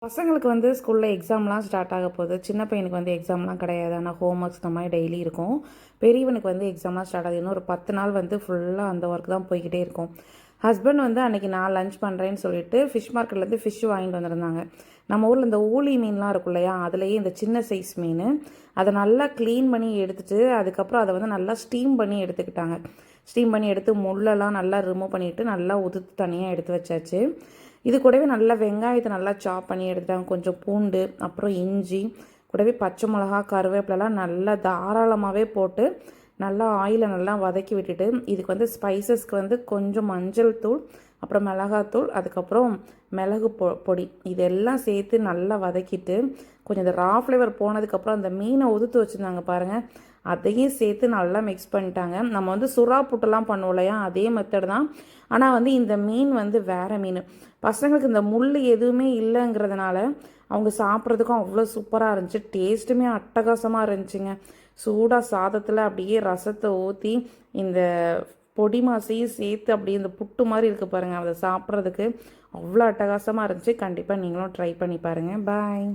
பசங்களுக்கு வந்து ஸ்கூலில் எக்ஸாம்லாம் ஸ்டார்ட் ஆக போகுது. சின்ன பையனுக்கு வந்து எக்ஸாம்லாம் கிடையாது. ஆனால் ஹோம் ஒர்க்ஸ் இந்த மாதிரி டெய்லி இருக்கும். பெரியவனுக்கு வந்து எக்ஸாம்லாம் ஸ்டார்ட் ஆகுது. இன்னும் ஒரு 10 நாள் வந்து ஃபுல்லாக அந்த ஒர்க் தான் போய்கிட்டே இருக்கும். ஹஸ்பண்ட் வந்து அன்றைக்கி நான் லஞ்ச் பண்ணுறேன்னு சொல்லிட்டு ஃபிஷ் மார்க்கெட்லேருந்து ஃபிஷ் வாங்கிட்டு வந்திருந்தாங்க. நம்ம ஊரில் இந்த ஊளி மீன்லாம் இருக்கும் இல்லையா, அதுலேயே இந்த சின்ன சைஸ் மீன் அதை நல்லா க்ளீன் பண்ணி எடுத்துட்டு அதுக்கப்புறம் அதை வந்து நல்லா ஸ்டீம் பண்ணி எடுத்துக்கிட்டாங்க. ஸ்டீம் பண்ணி எடுத்து முள்ளெல்லாம் நல்லா ரிமூவ் பண்ணிவிட்டு நல்லா உதுத்து தனியாக எடுத்து வச்சாச்சு. இது கூடவே நல்லா வெங்காயத்தை நல்லா சாப் பண்ணி எடுத்துட்டாங்க. கொஞ்சம் பூண்டு, அப்புறம் இஞ்சி, கூடவே பச்சை மிளகா, கருவேப்பிலலாம் நல்லா தாராளமாகவே போட்டு நல்லா ஆயிலை நல்லா வதக்கி விட்டுட்டு, இதுக்கு வந்து ஸ்பைசஸ்க்கு வந்து கொஞ்சம் மஞ்சள் தூள், அப்புறம் மிளகாத்தூள், அதுக்கப்புறம் மிளகு பொடி இதெல்லாம் சேர்த்து நல்லா வதக்கிட்டு, கொஞ்சம் இந்த ரா ஃப்ளேவர் போனதுக்கப்புறம் அந்த மீனை உதுத்து வச்சுருந்தாங்க பாருங்கள், அதையும் சேர்த்து நல்லா மிக்ஸ் பண்ணிட்டாங்க. நம்ம வந்து சுறா புட்டெல்லாம் பண்ணுவோம் இல்லையா, அதே மெத்தட் தான். ஆனால் வந்து இந்த மீன் வந்து வேறு மீன். பசங்களுக்கு இந்த முள் எதுவுமே இல்லைங்கிறதுனால அவங்க சாப்பிட்றதுக்கும் அவ்வளோ சூப்பராக இருந்துச்சு. டேஸ்ட்டுமே அட்டகாசமாக இருந்துச்சுங்க. சூடாக சாதத்தில் அப்படியே ரசத்தை ஊற்றி இந்த பொடி மாசையும் சேர்த்து அப்படியே இந்த புட்டு மாதிரி இருக்குது பாருங்கள், அதை சாப்பிட்றதுக்கு அவ்வளோ அட்டகாசமாக இருந்துச்சு. கண்டிப்பாக நீங்களும் ட்ரை பண்ணி பாருங்கள். பாய்.